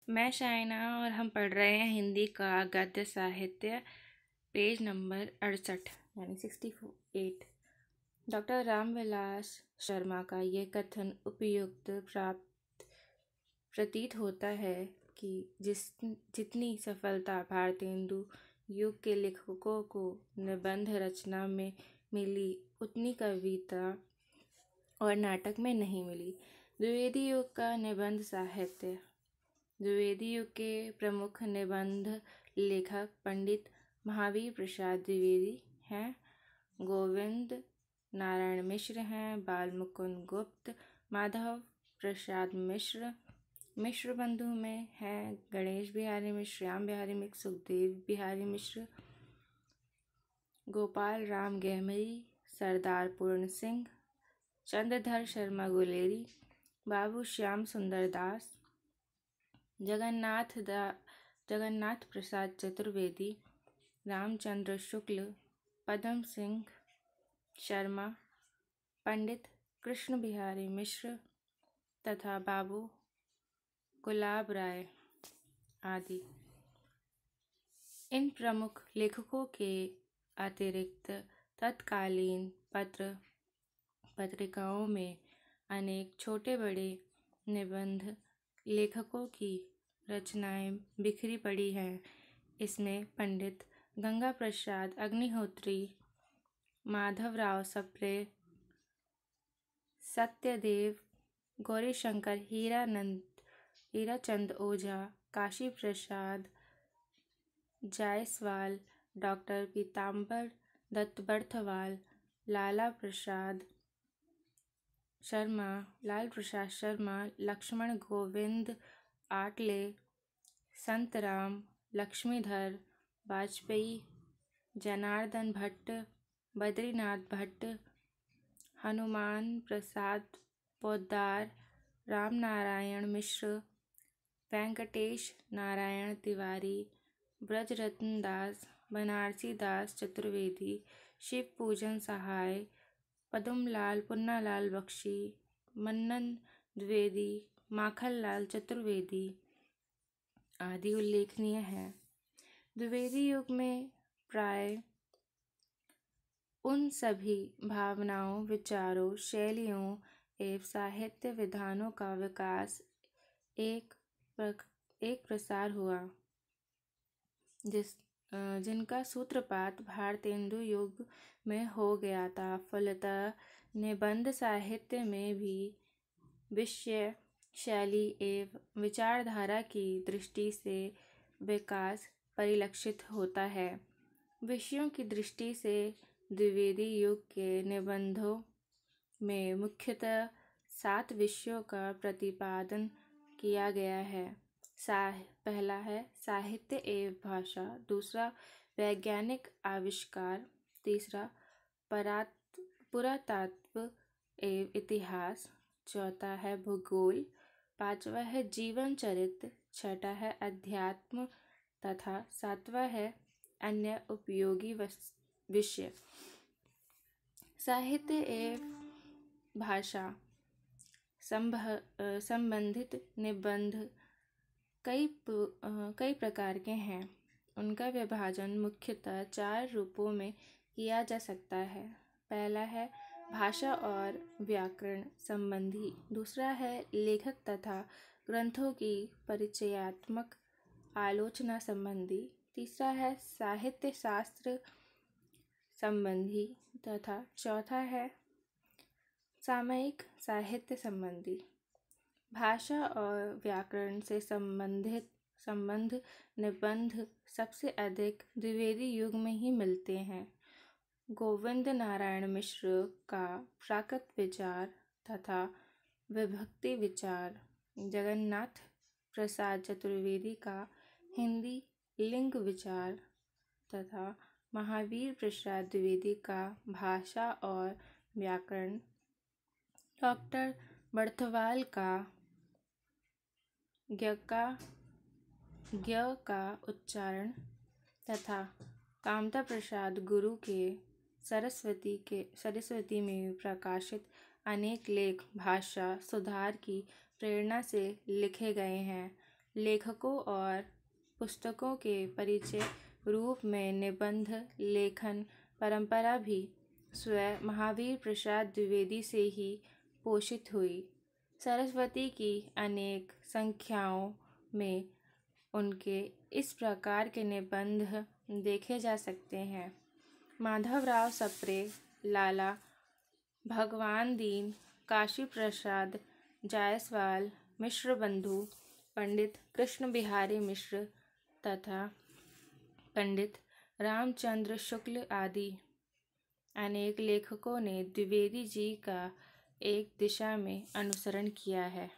मैं शाइना और हम पढ़ रहे हैं हिंदी का गद्य साहित्य, पेज नंबर 68 यानी 68। डॉक्टर रामविलास शर्मा का ये कथन उपयुक्त प्रतीत होता है कि जितनी सफलता भारतेंदु युग के लेखकों को निबंध रचना में मिली, उतनी कविता और नाटक में नहीं मिली। द्विवेदी युग का निबंध साहित्य। द्विवेदी युग के प्रमुख निबंध लेखक पंडित महावीर प्रसाद द्विवेदी हैं, गोविंद नारायण मिश्र हैं, बाल मुकुंद गुप्त, माधव प्रसाद मिश्र। मिश्र बंधु में हैं गणेश बिहारी मिश्र, श्याम बिहारी मिश्र, सुखदेव बिहारी मिश्र, गोपाल राम गहमरी, सरदार पूर्ण सिंह, चंद्रधर शर्मा गुलेरी, बाबू श्याम सुंदर दास, जगन्नाथ प्रसाद चतुर्वेदी, रामचंद्र शुक्ल, पद्म सिंह शर्मा, पंडित कृष्ण बिहारी मिश्र तथा बाबू गुलाब राय आदि। इन प्रमुख लेखकों के अतिरिक्त तत्कालीन पत्रिकाओं में अनेक छोटे बड़े निबंध लेखकों की रचनाएं बिखरी पड़ी हैं। इसमें पंडित गंगा प्रसाद अग्निहोत्री, माधवराव सप्रे, सत्यदेव, गौरीशंकर हीराचंद ओझा, काशी प्रसाद जायसवाल, डॉक्टर पीताम्बर दत्त बर्थवाल, लाल प्रसाद शर्मा, लक्ष्मण गोविंद आटले, संतराम, लक्ष्मीधर वाजपेयी, जनार्दन भट्ट, बद्रीनाथ भट्ट, हनुमान प्रसाद पोद्दार, राम नारायण मिश्र, वेंकटेश नारायण तिवारी, ब्रजरत्न दास, बनारसी दास चतुर्वेदी, शिव पूजन सहाय, पदमलाल पुन्नालाल बख्शी, मन्नन द्विवेदी, माखनलाल चतुर्वेदी आदि उल्लेखनीय हैं। द्विवेदी युग में प्राय उन सभी भावनाओं, विचारों, शैलियों एवं साहित्य विधानों का विकास एक प्रसार हुआ जिनका सूत्रपात भारतेंदु युग में हो गया था। फलतः निबंध साहित्य में भी विषय, शैली एवं विचारधारा की दृष्टि से विकास परिलक्षित होता है। विषयों की दृष्टि से द्विवेदी युग के निबंधों में मुख्यतः 7 विषयों का प्रतिपादन किया गया है। पहला है साहित्य एवं भाषा, दूसरा वैज्ञानिक आविष्कार, तीसरा पुरातत्व एवं इतिहास, चौथा है भूगोल, पांचवा है जीवन चरित्र, छठा है अध्यात्म तथा सातवां है अन्य उपयोगी विषय। साहित्य एवं भाषा संबंधित निबंध कई प्रकार के हैं। उनका विभाजन मुख्यतः 4 रूपों में किया जा सकता है। पहला है भाषा और व्याकरण संबंधी, दूसरा है लेखक तथा ग्रंथों की परिचयात्मक आलोचना संबंधी, तीसरा है साहित्य शास्त्र संबंधी तथा चौथा है सामयिक साहित्य संबंधी। भाषा और व्याकरण से संबंध निबंध सबसे अधिक द्विवेदी युग में ही मिलते हैं। गोविंद नारायण मिश्र का प्राकृत विचार तथा विभक्ति विचार, जगन्नाथ प्रसाद चतुर्वेदी का हिंदी लिंग विचार तथा महावीर प्रसाद द्विवेदी का भाषा और व्याकरण, डॉक्टर बर्थवाल का ज्ञ का उच्चारण तथा कामता प्रसाद गुरु के सरस्वती में प्रकाशित अनेक लेख भाषा सुधार की प्रेरणा से लिखे गए हैं। लेखकों और पुस्तकों के परिचय रूप में निबंध लेखन परंपरा भी स्वयं महावीर प्रसाद द्विवेदी से ही पोषित हुई। सरस्वती की अनेक संख्याओं में उनके इस प्रकार के निबंध देखे जा सकते हैं। माधवराव सप्रे, लाला भगवान दीन, काशी प्रसाद जायसवाल, मिश्र बंधु, पंडित कृष्ण बिहारी मिश्र तथा पंडित रामचंद्र शुक्ल आदि अनेक लेखकों ने द्विवेदी जी का एक दिशा में अनुसरण किया है।